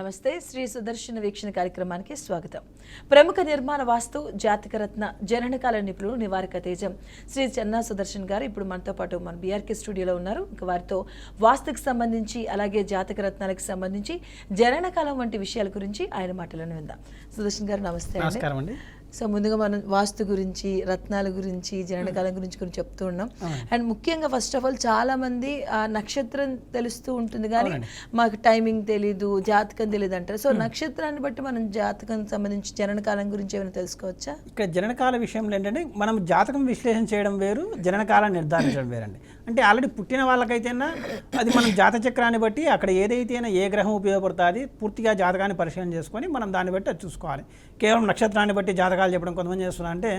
నమస్తే శ్రీ సుదర్శన వీక్షణ కార్యక్రమానికి స్వాగతం. ప్రముఖ నిర్మాణ వాస్తు జాతకరత్న జననకాల నిపుణులు నివారక తేజం శ్రీ చెన్నా సుదర్శన్ గారు ఇప్పుడు మనతో పాటు మన బీఆర్కే స్టూడియోలో ఉన్నారు. ఇంకా వారితో వాస్తుకు సంబంధించి అలాగే జాతకరత్నాలకు సంబంధించి జననకాలం వంటి విషయాల గురించి ఆయన మాటలను విందాం. సుదర్శన్ గారు నమస్తే. నమస్కారం అండి. సో ముందుగా మనం వాస్తు గురించి, రత్నాల గురించి, జననకాలం గురించి చెప్తూ ఉన్నాం. అండ్ ముఖ్యంగా ఫస్ట్ ఆఫ్ ఆల్ చాలా మంది ఆ నక్షత్రం తెలుస్తూ ఉంటుంది కానీ మాకు టైమింగ్ తెలీదు, జాతకం తెలియదు అంటారు. సో నక్షత్రాన్ని బట్టి మనం జాతకం సంబంధించి జననకాలం గురించి ఏమైనా తెలుసుకోవచ్చా? ఇక్కడ జననకాల విషయంలో ఏంటంటే మనం జాతకం విశ్లేషణ చేయడం వేరు, జననకాలాన్ని నిర్ధారించడం వేరండి. అంటే ఆల్రెడీ పుట్టిన వాళ్ళకైతేనా అది మనం జాతక చక్రాన్ని బట్టి అక్కడ ఏదైతేనా ఏ గ్రహం ఉపయోగపడుతుంది పూర్తిగా జాతకాన్ని పరిశీలన చేసుకొని మనం దాన్ని బట్టి అది చూసుకోవాలి. కేవలం నక్షత్రాన్ని బట్టి జాతకాలు చెప్పడం కొంతమంది చేస్తున్నారు. అంటే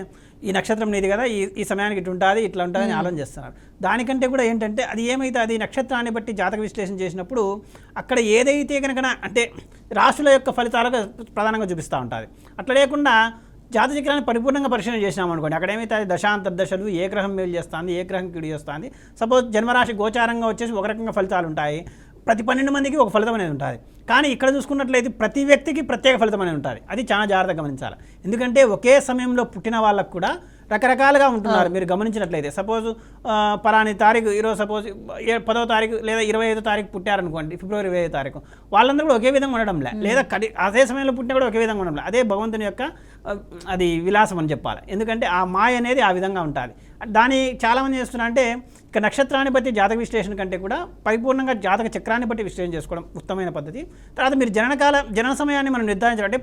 ఈ నక్షత్రం నీది కదా, ఈ సమయానికి ఇటు ఉంటుంది ఇట్లా ఉంటుంది అని ఆలోచన చేస్తున్నారు. దానికంటే కూడా ఏంటంటే అది ఏమైతే అది నక్షత్రాన్ని బట్టి జాతక విశ్లేషణ చేసినప్పుడు అక్కడ ఏదైతే కనుక అంటే రాశుల యొక్క ఫలితాలకు ప్రధానంగా చూపిస్తూ ఉంటుంది. అట్లా లేకుండా జాతక చక్రాన్ని పరిపూర్ణంగా పరిశీలన చేసినాం అనుకోండి, అక్కడ ఏమైతే అది దశాంతర్దశలు ఏ గ్రహం మేలు చేస్తుంది, ఏ గ్రహం కిడి చేస్తుంది. సపోజ్ జన్మరాశి గోచారంగా వచ్చేసి ఒక రకంగా ఫలితాలు ఉంటాయి, ప్రతి 12 మందికి ఒక ఫలితం అనేది ఉంటుంది. కానీ ఇక్కడ చూసుకున్నట్లయితే ప్రతి వ్యక్తికి ప్రత్యేక ఫలితం అనేది ఉంటుంది. అది చాలా జాగ్రత్తగా గమనించాలి. ఎందుకంటే ఒకే సమయంలో పుట్టిన వాళ్ళకు కూడా రకరకాలుగా ఉంటున్నారు. మీరు గమనించినట్లయితే సపోజ్ పలాని తారీఖు ఈరోజు సపోజ్ 10వ తారీఖు లేదా 25వ తారీఖు పుట్టారనుకోండి, ఫిబ్రవరి 25వ తారీఖు, వాళ్ళందరూ కూడా ఒకే విధంగా ఉండడం లే, లేదా అదే సమయంలో పుట్టినా కూడా ఒకే విధంగా ఉండడం లే. అదే భగవంతుని యొక్క అది విలాసం అని చెప్పాలి. ఎందుకంటే ఆ మాయ అనేది ఆ విధంగా ఉంటుంది. దాన్ని చాలామంది చేస్తున్నారు అంటే ఇక నక్షత్రాన్ని బట్టి జాతక విశ్లేషణ కంటే కూడా పరిపూర్ణంగా జాతక చక్రాన్ని బట్టి విశ్లేషణ చేసుకోవడం ఉత్తమమైన పద్ధతి. తర్వాత మీరు జనన సమయాన్ని మనం నిర్ధారించాలి. అంటే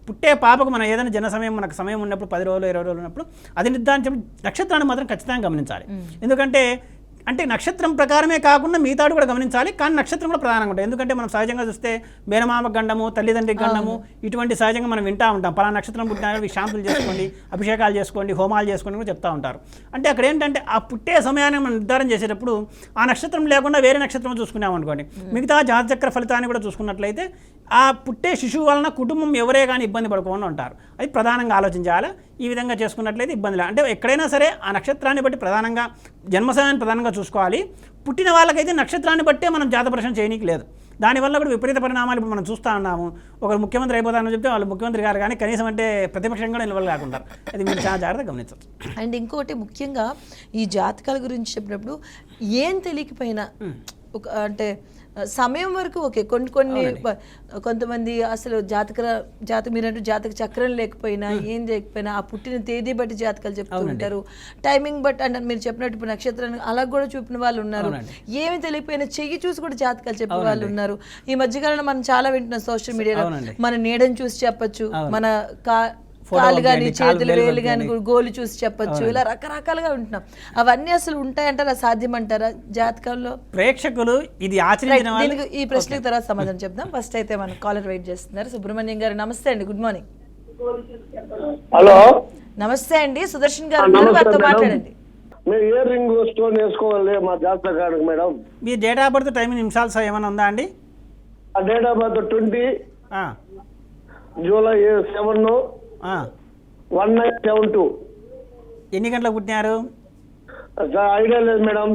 పుట్టే పాపకు మనం ఏదైనా జన సమయం మనకు సమయం ఉన్నప్పుడు 10 రోజులు 20 రోజులు ఉన్నప్పుడు అది నిర్ధారించడం నక్షత్రాన్ని మాత్రం ఖచ్చితంగా గమనించాలి. ఎందుకంటే అంటే నక్షత్రం ప్రకారమే కాకుండా మిగతాడు కూడా గమనించాలి, కానీ నక్షత్రం కూడా ప్రధానంగా ఉంటుంది. ఎందుకంటే మనం సహజంగా చూస్తే మేనమామ గండము, తల్లిదండ్రి గండము ఇటువంటి సహజంగా మనం వింటూ ఉంటాం. పలానా నక్షత్రం పుట్టిన శాంతులు చేసుకోండి, అభిషేకాలు చేసుకోండి, హోమాలు చేసుకోండి కూడా చెప్తూ ఉంటారు. అంటే అక్కడ ఏంటంటే ఆ పుట్టే సమయాన్ని మనం నిర్ధారణ చేసేటప్పుడు ఆ నక్షత్రం లేకుండా వేరే నక్షత్రం చూసుకున్నాం అనుకోండి, మిగతా జాతచక్ర ఫలితాన్ని కూడా చూసుకున్నట్లయితే ఆ పుట్టే శిశువు వలన కుటుంబం ఎవరే కానీ ఇబ్బంది పడకుండా ఉంటారు. అది ప్రధానంగా ఆలోచించాలి. ఈ విధంగా చేసుకున్నట్లయితే ఇబ్బంది లేదు. అంటే ఎక్కడైనా సరే ఆ నక్షత్రాన్ని బట్టి ప్రధానంగా జన్మ సమయాన్ని ప్రధానంగా చూసుకోవాలి. పుట్టిన వాళ్ళకైతే నక్షత్రాన్ని బట్టే మనం జాతపరీక్షణ చేయనీకి లేదు. దానివల్ల కూడా విపరీత పరిణామాలు ఇప్పుడు మనం చూస్తూ ఉన్నాము. ఒకరు ముఖ్యమంత్రి అయిపోతారని చెప్తే వాళ్ళు ముఖ్యమంత్రి గారు కానీ కనీసం అంటే ప్రతిపక్షంగా నిలవలేకుంటారు. అది మీరు చాలా జాగ్రత్తగా గమనించవచ్చు. అండ్ ఇంకోటి ముఖ్యంగా ఈ జాతకాల గురించి చెప్పినప్పుడు ఏం తెలియకపోయినా అంటే సమయం వరకు ఓకే, కొంతమంది అసలు మీరంటూ జాతక చక్రం లేకపోయినా ఏం లేకపోయినా ఆ పుట్టిన తేదీ బట్టి జాతకాలు చెప్తూ ఉంటారు, టైమింగ్ బట్టి అంటే మీరు చెప్పినట్టు నక్షత్రాన్ని అలా కూడా చూపిన వాళ్ళు ఉన్నారు. ఏమి తెలియకపోయినా చెయ్యి చూసి కూడా జాతకాలు చెప్పే వాళ్ళు ఉన్నారు. ఈ మధ్యకాలంలో మనం చాలా వింటున్నాం సోషల్ మీడియాలో, మన నీడని చూసి చెప్పచ్చు, మన కాళ్ళు కానీ చేతులు వేలు కానీ గోలు చూసి చెప్పచ్చు, ఇలా రకరకాలుగా ఉంటున్నాం. అవన్నీ అసలు ఉంటాయంటారా, సాధ్యమంటారా జాతకంలో? ప్రేక్షకులు ఇది ఆచరించిన దీనికి ఈ ప్రశ్నకు తర్వాత సమాధానం చెప్దాం. ఫస్ట్ అయితే మన కాలర్ వెయిట్ చేస్తున్నారు. సుబ్రహ్మణ్యం గారు నమస్తే అండి, గుడ్ మార్నింగ్. హలో నమస్తే అండి, సుదర్శన్ గారు వారితో మాట్లాడండి. మేము ఇయర్ రింగ్ స్టోన్ వేసుకోవాలి మా జాతకానికి మేడం. మీ డేట్ ఆఫ్ బర్త్ టైమింగ్ నిమిషాలు ఏమైనా ఉందా అండి? Date of birth 20 July 7 1972. ఎన్ని గంటలకు పుట్టినారు? ఐడియా లేదు మేడం.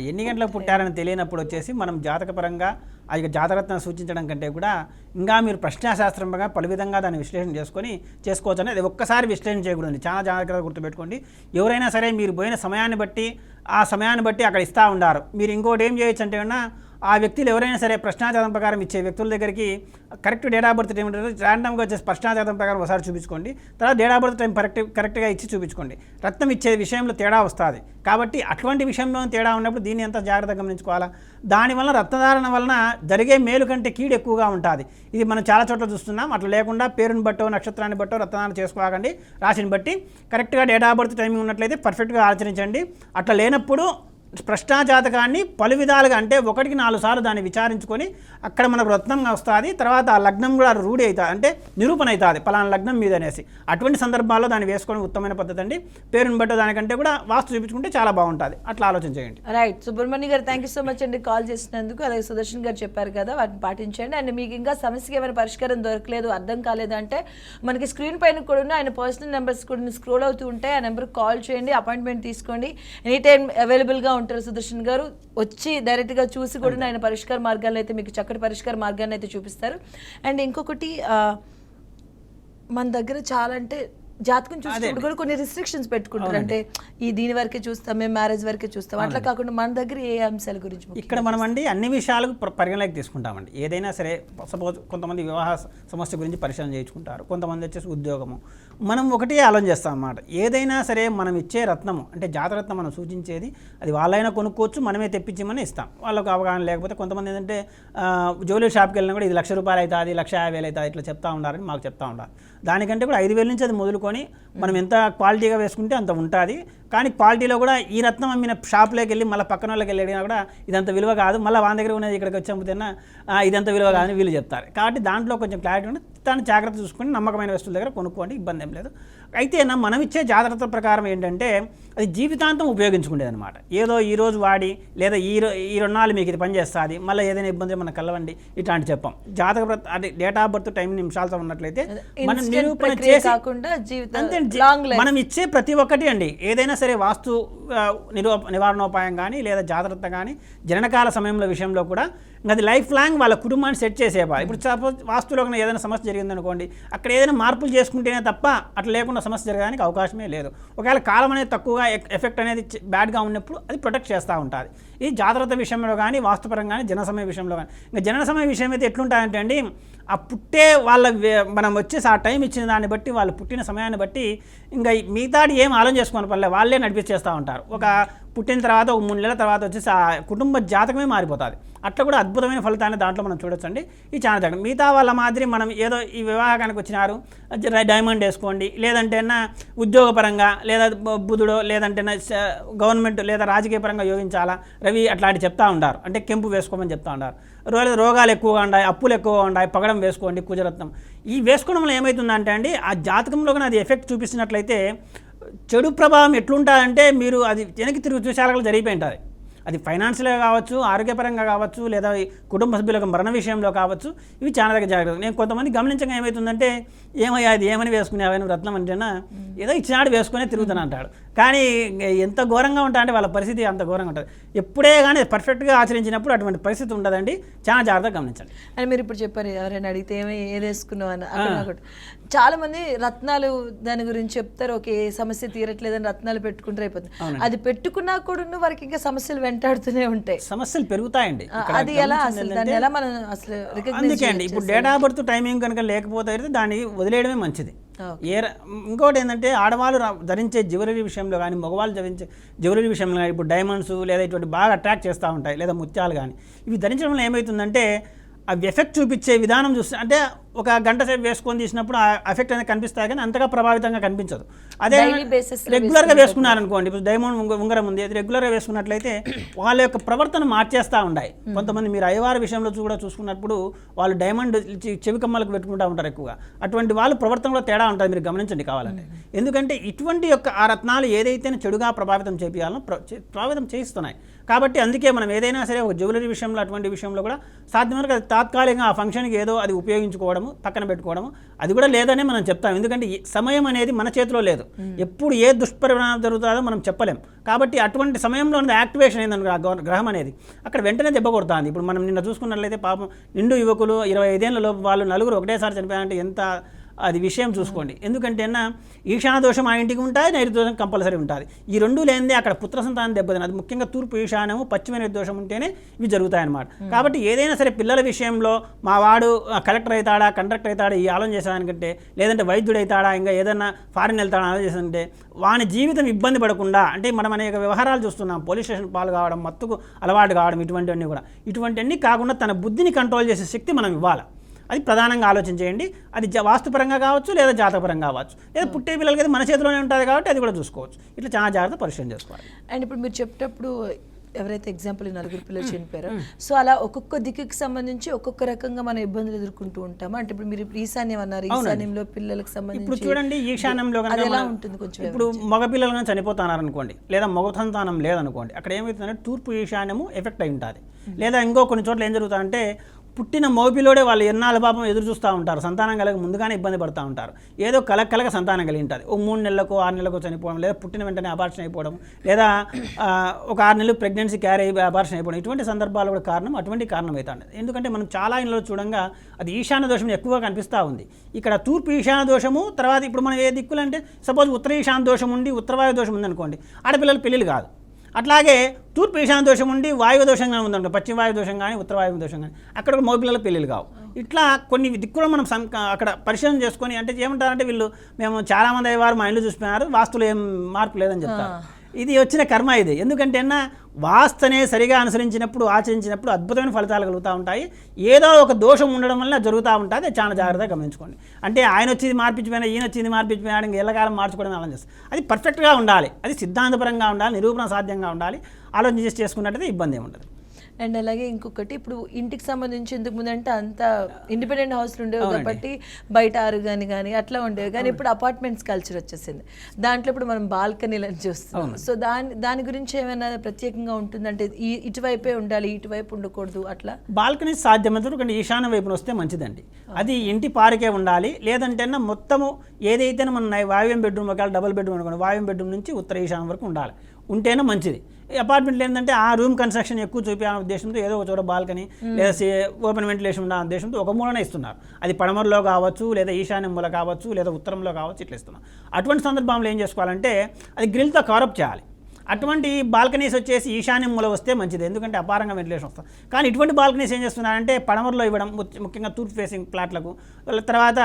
ఎన్ని గంటలకు పుట్టారని తెలియనప్పుడు వచ్చేసి మనం జాతకపరంగా అది జాతకరత్నాన్ని సూచించడం కంటే కూడా ఇంకా మీరు ప్రశ్నాశాస్త్రంగా పలు విధంగా దాన్ని విశ్లేషణ చేసుకోవచ్చు అని అది ఒక్కసారి విశ్లేషణ చేయకూడదు. చాలా జాగ్రత్తగా గుర్తుపెట్టుకోండి. ఎవరైనా సరే మీరు పోయిన సమయాన్ని బట్టి ఆ సమయాన్ని బట్టి అక్కడ ఇస్తూ ఉండారు. మీరు ఇంకోటి ఏం చేయొచ్చు అంటే ఆ వ్యక్తులు ఎవరైనా సరే ప్రశ్నాజాతం ప్రకారం ఇచ్చే వ్యక్తుల దగ్గరికి correct date of birth time ఉంటుంది, ర్యాండమ్గా వచ్చేసి ప్రశ్నాజాతం ప్రకారం ఒకసారి చూపించుకోండి, తర్వాత డేట్ ఆఫ్ బర్త్ టైం కరెక్ట్గా ఇచ్చి చూపించుకోండి. రత్నం ఇచ్చే విషయంలో తేడా వస్తుంది. కాబట్టి అటువంటి విషయంలో తేడా ఉన్నప్పుడు దీన్ని ఎంత జాగ్రత్తగా గమనించుకోవాలా. దానివల్ల రత్నధారణ వలన జరిగే మేలు కంటే కీడు ఎక్కువగా ఉంటుంది. ఇది మనం చాలా చోట్ల చూస్తున్నాం. అట్లా లేకుండా పేరుని బట్టో నక్షత్రాన్ని బట్టో రత్నధారణ చేసుకోకండి. రాశిని బట్టి కరెక్ట్గా డేట్ ఆఫ్ బర్త్ టైమింగ్ ఉన్నట్లయితే పర్ఫెక్ట్గా ఆచరించండి. అట్లా లేనప్పుడు ప్రశ్నాజాతకాన్ని పలు విధాలుగా అంటే 1-4 సార్లు దాన్ని విచారించుకొని అక్కడ మనకు రత్నంగా వస్తుంది. తర్వాత ఆ లగ్నం కూడా రూఢి అవుతుంది, అంటే నిరూపణ అవుతుంది పలానా లగ్నం మీద అనేసి. అటువంటి సందర్భాల్లో దాన్ని వేసుకోవడం ఉత్తమమైన పద్ధతి అండి. పేరుని బట్టి దానికంటే కూడా వాస్తు చూపించుకుంటే చాలా బాగుంటుంది. అట్లా ఆలోచన చేయండి. రైట్ సుబ్రహ్మణ్య గారు, థ్యాంక్ యూ సో మచ్ అండి కాల్ చేసినందుకు. అలాగే సుదర్శన్ గారు చెప్పారు కదా, వాటిని పాటించండి. అండ్ మీకు ఇంకా సమస్యకి ఏమైనా పరిష్కారం దొరకలేదు, అర్థం కాలేదంటే మనకి స్క్రీన్ పైన కూడా ఉన్న ఆయన పర్సనల్ నెంబర్స్ కూడా స్క్రోల్ అవుతూ ఉంటాయి. ఆ నెంబర్కి కాల్ చేయండి, అపాయింట్మెంట్ తీసుకోండి. ఎనీ టైం అవైలబుల్గా ఉంటారు సుదర్శన్ గారు. వచ్చి డైరెక్ట్గా చూసి కూడా ఆయన పరిష్కార మార్గాలను అయితే మీకు చక్కటి పరిష్కార మార్గాన్ని అయితే చూపిస్తారు. అండ్ ఇంకొకటి మన దగ్గర చాలా అంటే జాతకం చూసినప్పుడు కూడా కొన్ని రిస్ట్రిక్షన్స్ పెట్టుకుంటారు. అంటే దీని వరకే చూస్తాం, మేము మ్యారేజ్ వరకే చూస్తాం, అట్లా కాకుండా మన దగ్గర ఏ అంశాల గురించి ఇక్కడ మనం అండి అన్ని విషయాలు పరిగణలోకి తీసుకుంటామండి. ఏదైనా సరే సపోజ్ కొంతమంది వివాహ సమస్య గురించి పరిశీలన చేయించుకుంటారు, కొంతమంది వచ్చేసి ఉద్యోగము. మనం ఒకటే ఆలోచన చేస్తాం అన్నమాట. ఏదైనా సరే మనం ఇచ్చే రత్నము అంటే జాతరత్నం మనం సూచించేది అది వాళ్ళైనా కొనుక్కోవచ్చు, మనమే తెప్పించమని ఇస్తాం. వాళ్ళకు అవగాహన లేకపోతే కొంతమంది ఏంటంటే జ్యువెలరీ షాప్కి వెళ్ళినా కూడా ఇది ₹1,00,000 అవుతుంది, ₹1,50,000 అవుతుంది ఇట్లా చెప్తా ఉండాలని మాకు చెప్తా ఉండాలి. దానికంటే కూడా 5,000 నుంచి అది మొదలుకొని మనం ఎంత క్వాలిటీగా వేసుకుంటే అంత ఉంటుంది. కానీ క్వాలిటీలో కూడా ఈ రత్నం అమ్మిన షాప్లోకి వెళ్ళి మళ్ళీ పక్కన వాళ్ళకి వెళ్ళి అడిగినా కూడా ఇదంత విలువ కాదు, మళ్ళీ వాళ్ళ దగ్గర ఉన్నది ఇక్కడికి వచ్చి అమ్ముతున్నా ఇదంత విలువ కాదని వీళ్ళు చెప్తారు. కాబట్టి దాంట్లో కొంచెం క్లారిటీ ఉంటే దాన్ని జాగ్రత్త చూసుకొని నమ్మకమైన వస్తువుల దగ్గర కొనుక్కోండి, ఇబ్బంది ఏం లేదు. అయితే మనం ఇచ్చే జాగ్రత్త ప్రకారం ఏంటంటే అది జీవితాంతం ఉపయోగించుకునేది అనమాట. ఏదో ఈరోజు వాడి లేదా ఈ 2 నాళ్ళు మీకు ఇది పనిచేస్తుంది, మళ్ళీ ఏదైనా ఇబ్బంది మనం కలవండి ఇట్లాంటి చెప్పాం. జాతక అంటే డేట్ ఆఫ్ బర్త్ టైం నిమిషాలతో ఉన్నట్లయితే మనం నిరూపణ చేసి మనం ఇచ్చే ప్రతి ఒక్కటి అండి ఏదైనా సరే వాస్తు నివారణోపాయం కానీ లేదా జాగ్రత్త కానీ జననకాల సమయంలో విషయంలో కూడా అది లైఫ్ లాంగ్ వాళ్ళ కుటుంబాన్ని సెట్ చేసేవాళ్ళు. ఇప్పుడు సపోజ్ వాస్తులో ఏదైనా సమస్య జరిగిందనుకోండి, అక్కడ ఏదైనా మార్పులు చేసుకుంటేనే తప్ప అట్లా లేకుండా సమస్య జరగడానికి అవకాశమే లేదు. ఒకవేళ కాలం అనేది తక్కువగా ఎఫెక్ట్ అనేది బ్యాడ్గా ఉన్నప్పుడు అది ప్రొటెక్ట్ చేస్తూ ఉంటుంది. ఈ జాగ్రత్త విషయంలో కానీ వాస్తుపరంగా కానీ జన సమయ విషయంలో కానీ ఇంకా జన సమయ విషయం అయితే ఎట్లుంటాయంటే అండి ఆ పుట్టే వాళ్ళ మనం వచ్చేసి ఆ టైం ఇచ్చిన దాన్ని బట్టి వాళ్ళు పుట్టిన సమయాన్ని బట్టి ఇంకా మిగతాది ఏం ఆలోచన చేసుకోని పర్లే వాళ్ళే నడిపించేస్తూ ఉంటారు. ఒక పుట్టిన తర్వాత ఒక 3 నెలల తర్వాత వచ్చేసి ఆ కుటుంబ జాతకమే మారిపోతుంది. అట్లా కూడా అద్భుతమైన ఫలితాన్ని దాంట్లో మనం చూడొచ్చండి. ఈ చాలా జాగ్రత్త. మిగతా వాళ్ళ మాదిరి మనం ఏదో ఈ వివాహానికి వచ్చినారు డైమండ్ వేసుకోండి, లేదంటే ఉద్యోగపరంగా లేదా బుధుడో లేదంటే గవర్నమెంట్ లేదా రాజకీయ పరంగా యోగించాలా రవి అట్లాంటి చెప్తా ఉంటారు. అంటే కెంపు వేసుకోమని చెప్తా ఉంటారు. రోగాలు ఎక్కువగా ఉన్నాయి, అప్పులు ఎక్కువగా ఉన్నాయి, పగడం వేసుకోండి, కుజరత్నం. ఈ వేసుకోవడం వల్ల ఏమవుతుందంటే అండి ఆ జాతకంలో కానీ అది ఎఫెక్ట్ చూపిస్తున్నట్లయితే చెడు ప్రభావం ఎట్లుంటుందంటే మీరు అది వెనక్కి తిరిగి చూసేలా జరిగిపోయి ఉంటుంది. అది ఫైనాన్షియల్గా కావచ్చు, ఆరోగ్యపరంగా కావచ్చు, లేదా కుటుంబ సభ్యులకు మరణ విషయంలో కావచ్చు. ఇవి చాలా దగ్గర జాగ్రత్త. నేను కొంతమంది గమనించగా ఏమవుతుందంటే ఏమయ్యా అది ఏమని వేసుకునేవైనా రత్నం అంటేనా ఏదో ఇచ్చినాడు వేసుకునే తిరుగుతాను అంటాడు. కానీ ఎంత ఘోరంగా ఉంటా అంటే వాళ్ళ పరిస్థితి అంత ఘోరంగా ఉంటుంది. ఎప్పుడే కానీ పర్ఫెక్ట్గా ఆచరించినప్పుడు అటువంటి పరిస్థితి ఉండదండి. చాలా జాగ్రత్తగా గమనించండి. అని మీరు ఇప్పుడు చెప్పారు ఎవరైనా అడిగితే ఏది వేసుకున్నావు అని. చాలా మంది రత్నాలు దాని గురించి చెప్తారు, ఓకే సమస్య తీరట్లేదని రత్నాలు పెట్టుకుంటే అయిపోతుంది. అది పెట్టుకున్నా కూడా వారికి ఇంకా సమస్యలు వెంటాడుతూనే ఉంటాయి, సమస్యలు పెరుగుతాయండి. అది ఎలా అసలు దాన్ని ఎలా మనం అసలు అందుకే అండి ఇప్పుడు డేట్ ఆఫ్ బర్త్ టైమింగ్ కనుక లేకపోతే దాన్ని వదిలేయడమే మంచిది. ఇంకోటి ఏంటంటే ఆడవాళ్ళు ధరించే జ్యువెలరీ విషయంలో కానీ మగవాళ్ళు ధరించే జ్యువెలరీ విషయంలో కానీ ఇప్పుడు డైమండ్స్ లేదా ఇటువంటి బాగా అట్రాక్ట్ చేస్తూ ఉంటాయి, లేదా ముత్యాలు కానీ ఇవి ధరించడం వల్ల ఏమవుతుందంటే అవి ఎఫెక్ట్ చూపించే విధానం చూస్తే అంటే ఒక గంట సేపు వేసుకొని తీసినప్పుడు ఆ ఎఫెక్ట్ అనేది కనిపిస్తాయి కానీ అంతగా ప్రభావితంగా కనిపించదు. అదే రెగ్యులర్గా వేసుకున్నారనుకోండి, ఇప్పుడు డైమండ్ ఉంగరం ఉంది, అది రెగ్యులర్గా వేసుకున్నట్లయితే వాళ్ళ యొక్క ప్రవర్తన మార్చేస్తూ ఉన్నాయి. కొంతమంది మీరు అయ్యవారి విషయంలో కూడా చూసుకున్నప్పుడు వాళ్ళు డైమండ్ చెవి కమ్మలకు పెట్టుకుంటూ ఉంటారు ఎక్కువగా. అటువంటి వాళ్ళు ప్రవర్తనలో తేడా ఉంటుంది, మీరు గమనించండి కావాలంటే. ఎందుకంటే ఇటువంటి యొక్క ఆ రత్నాలు ఏదైతే చెడుగా ప్రభావితం చేయాలో ప్రభావితం చేయిస్తున్నాయి. కాబట్టి అందుకే మనం ఏదైనా సరే ఒక జ్యువెలరీ విషయంలో అటువంటి విషయంలో కూడా సాధ్యమైన తాత్కాలికంగా ఆ ఫంక్షన్కి ఏదో అది ఉపయోగించుకోవడము పక్కన పెట్టుకోవడము అది కూడా లేదనే మనం చెప్తాం. ఎందుకంటే సమయం అనేది మన చేతిలో లేదు, ఎప్పుడు ఏ దుష్పరిణామం జరుగుతుందో మనం చెప్పలేం. కాబట్టి అటువంటి సమయంలో యాక్టివేషన్ అయిందనుకో గ్రహం అనేది అక్కడ వెంటనే దెబ్బ కొడుతుంది. ఇప్పుడు మనం నిన్న చూసుకున్నట్లయితే పాపం నిండు యువకులు 25 ఏళ్లలో వాళ్ళు 4 ఒకటేసారి చనిపోయారంటే ఎంత అది విషయం చూసుకోండి. ఎందుకంటే ఈశాన దోషం ఆ ఇంటికి ఉంటుంది, నైరుతి దోషం కంపల్సరీ ఉంటుంది. ఈ రెండు లేనిదే అక్కడ పుత్ర సంతానం దెబ్బతిన అది ముఖ్యంగా తూర్పు ఈశానము పశ్చిమ నైరుతి దోషం ఉంటేనే ఇవి జరుగుతాయన్నమాట. కాబట్టి ఏదైనా సరే పిల్లల విషయంలో మా వాడు కలెక్టర్ అవుతాడా కండక్టర్ అవుతాడా ఈ ఆలోచన చేసేదానికంటే లేదంటే వైద్యుడు అవుతాడా ఇంకా ఏదైనా ఫారిన్ వెళ్తాడా ఆలోచన చేస్తుంటే వాని జీవితం ఇబ్బంది పడకుండా అంటే మనం అనేక వ్యవహారాలు చూస్తున్నాం, పోలీస్ స్టేషన్ పాలు కావడం, మత్తుకు అలవాటు కావడం, ఇటువంటివన్నీ కూడా ఇటువంటివన్నీ కాకుండా తన బుద్ధిని కంట్రోల్ చేసే శక్తి మనం ఇవ్వాలి. అది ప్రధానంగా ఆలోచన చేయండి. అది వాస్తుపరంగా కావచ్చు లేదా జాతకపరంగా కావచ్చు లేదా పుట్టే పిల్లలకి అయితే మన చేతిలోనే ఉంటుంది కాబట్టి అది కూడా చూసుకోవచ్చు. ఇట్లా చాలా జాగ్రత్త పరిశీలన చేసుకోవాలి. అండ్ ఇప్పుడు మీరు చెప్పేటప్పుడు ఎవరైతే ఎగ్జాంపుల్ 4 పిల్లలు చనిపోయారో సో అలా ఒక్కొక్క దిక్కుకి సంబంధించి ఒక్కొక్క రకంగా మనం ఇబ్బందులు ఎదుర్కొంటూ ఉంటాము. అంటే ఇప్పుడు మీరు ఈశాన్యం అన్నారు, ఈశాన్యంలో పిల్లలకు సంబంధించి ఇప్పుడు చూడండి ఈశాన్యంలో ఎలా ఉంటుంది కొంచెం ఇప్పుడు మగ పిల్లలు చనిపోతున్నారు అనుకోండి లేదా మగ సంతానం లేదనుకోండి, అక్కడ ఏమవుతుందంటే తూర్పు ఈశాన్యము ఎఫెక్ట్ అయి ఉంటుంది. లేదా ఇంకో కొన్ని చోట్ల ఏం జరుగుతుందంటే పుట్టిన మోపిలోడే వాళ్ళు ఎన్నాళ్ళ పాపం ఎదురు చూస్తూ ఉంటారు, సంతానం కలగ ముందుగానే ఇబ్బంది పడుతూ ఉంటారు. ఏదో కలగ సంతానం కలిగి ఉంటుంది. ఓ 3 నెలలకు 6 నెలలకు చనిపోవడం, లేదా పుట్టిన వెంటనే అబార్షన్ అయిపోవడం, లేదా ఒక 6 నెలలు ప్రెగ్నెన్సీ క్యారీ అయ్యి అబార్షన్ అయిపోవడం, ఇటువంటి సందర్భాలు కూడా అటువంటి కారణం అవుతుంది. ఎందుకంటే మనం చాలా ఇంట్లో చూడంగా అది ఈశాన్య దోషం ఎక్కువగా కనిపిస్తూ ఉంది. ఇక్కడ తూర్పు ఈశాన్య దోషము, తర్వాత ఇప్పుడు మనం ఏ దిక్కులు అంటే సపోజ్ ఉత్తర ఈశాన్య దోషం ఉండి ఉత్తరవాయు దోషం ఉందనుకోండి, ఆడపిల్లలు పెళ్ళిళ్ళు కాదు. అట్లాగే తూర్పు ఈశాన్య దోషం ఉండి వాయువు దోషంగా ఉందంటే పశ్చిమ వాయు దోషం కానీ ఉత్తర వాయువు దోషం కానీ అక్కడ కూడా మగపిల్లల పెళ్ళిళ్ళు కావు. ఇట్లా కొన్ని దిక్కులు మనం అక్కడ పరిశీలన చేసుకొని, అంటే ఏమంటారంటే వీళ్ళు మేము చాలామంది అయ్యేవారు మా ఇల్లు చూసిపోయినారు, వాస్తులు ఏం మార్పు లేదని చెప్తారు. ఇది వచ్చిన కర్మ ఇది. ఎందుకంటే వాస్తనే సరిగా అనుసరించినప్పుడు ఆచరించినప్పుడు అద్భుతమైన ఫలితాలు కలుగుతూ ఉంటాయి. ఏదో ఒక దోషం ఉండడం వల్ల జరుగుతూ ఉంటుంది. చాలా జాగ్రత్తగా గమనించుకోండి. అంటే ఆయన వచ్చి మార్పించిపోయినా ఈయన వచ్చింది మార్పించిపోయినా ఇంకా ఎల్లకాలం మార్చుకోవడం అలా చేస్తారు. అది పర్ఫెక్ట్గా ఉండాలి, అది సిద్ధాంతపరంగా ఉండాలి, నిరూపణ సాధ్యంగా ఉండాలి. ఆలోచన చేసుకున్నట్టయితే ఇబ్బంది ఏమి ఉండదు. అండ్ అలాగే ఇంకొకటి, ఇప్పుడు ఇంటికి సంబంధించి ఇంతకు ముందంటే అంత ఇండిపెండెంట్ హౌస్లు ఉండేవి కాబట్టి బయట ఆరుగాని కానీ అట్లా ఉండేవి, కానీ ఇప్పుడు అపార్ట్మెంట్స్ కల్చర్ వచ్చేసింది. దాంట్లో ఇప్పుడు మనం బాల్కనీలను చూస్తాం. సో దాని గురించి ఏమైనా ప్రత్యేకంగా ఉంటుందంటే ఇటువైపే ఉండాలి, ఇటువైపు ఉండకూడదు అట్లా? బాల్కనీ సాధ్యమైనంత కానీ ఈశాన్య వైపున వస్తే మంచిదండి. అది ఇంటి పారికే ఉండాలి. లేదంటే మొత్తము ఏదైతే మన వాయువ్యం బెడ్రూమ్, ఒకవేళ డబుల్ బెడ్రూమ్ అనుకోండి, వాయువ్యం బెడ్రూమ్ నుంచి ఉత్తర ఈశాన్యం వరకు ఉండాలి. ఉంటేనే మంచిది. అపార్ట్మెంట్లు ఏంటంటే ఆ రూమ్ కన్స్ట్రక్షన్ ఎక్కువ చూపించాలనే ఉద్దేశంతో ఏదో ఒక చోట బాల్కనీ లేదా ఓపెన్ వెంటిలేషన్ ఉన్న ఉద్దేశంతో ఒక మూలనే ఇస్తున్నారు. అది పడమరలో కావచ్చు, లేదా ఈశాన్య మూల కావచ్చు, లేదా ఉత్తరంలో కావచ్చు, ఇట్లా ఇస్తున్నారు. అటువంటి సందర్భంలో ఏం చేసుకోవాలంటే అది గ్రిల్తో కవరప్ చేయాలి. అటువంటి బాల్కనీస్ వచ్చేసి ఈశాన్యం మూల వస్తే మంచిది, ఎందుకంటే అపారంగా వెంటిలేషన్ వస్తుంది. కానీ ఇటువంటి బాల్కనీస్ ఏం చేస్తున్నారంటే పడమరలో ఇవ్వడం, ముఖ్యంగా తూర్పు ఫేసింగ్ ప్లాట్లకు, తర్వాత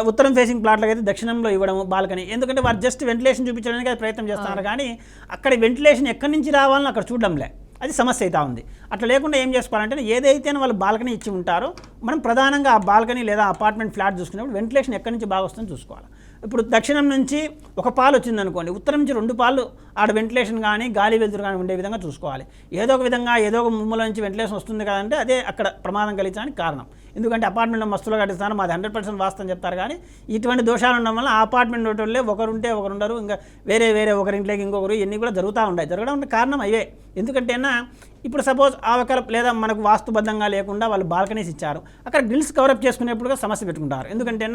ఉత్తరం ఫేసింగ్ ప్లాట్లకు అయితే దక్షిణంలో ఇవ్వడం బాల్కనీ. ఎందుకంటే వారు జస్ట్ వెంటిలేషన్ చూపించడానికి అది ప్రయత్నం చేస్తున్నారు, కానీ అక్కడ వెంటిలేషన్ ఎక్కడి నుంచి రావాలని అక్కడ చూడడంలే, అది సమస్య అవుతా ఉంది. అట్లా లేకుండా ఏం చేసుకోవాలంటే ఏదైతే వాళ్ళు బాల్కనీ ఇచ్చి ఉంటారో మనం ప్రధానంగా ఆ బాల్కనీ లేదా అపార్ట్మెంట్ ఫ్లాట్ చూసుకున్నప్పుడు వెంటిలేషన్ ఎక్కడి నుంచి బాగా వస్తుందో చూసుకోవాలి. ఇప్పుడు దక్షిణం నుంచి ఒక పాలు వచ్చిందనుకోండి, ఉత్తరం నుంచి 2 పాలు ఆడ వెంటిలేషన్ కానీ గాలి వెలుతురు కానీ ఉండే విధంగా చూసుకోవాలి. ఏదో ఒక విధంగా ఏదో ఒక ముమ్మల నుంచి వెంటిలేషన్ వస్తుంది కదంటే అదే అక్కడ ప్రమాదం కలిగించడానికి కారణం. ఎందుకంటే అపార్ట్మెంట్లో మస్తులో కట్టిస్తాను మాది 100% వాస్తవం చెప్తారు, కానీ ఇటువంటి దోషాలు ఉండడం వల్ల ఆ అపార్ట్మెంట్ ఒకటే ఒకరుంటే ఒకరు ఉండరు, ఇంకా వేరే ఒకరింట్లోకి ఇంకొకరు, ఇవన్నీ కూడా జరుగుతూ ఉంటాయి. జరగడం కారణం అవే. ఎందుకంటే ఇప్పుడు సపోజ్ ఆ ఒక లేదా మనకు వాస్తుబద్ధంగా లేకుండా వాళ్ళు బాల్కనీస్ ఇచ్చారు, అక్కడ గ్రిల్స్ కవరప్ చేసుకునేప్పుడు సమస్య పెట్టుకుంటారు. ఎందుకంటే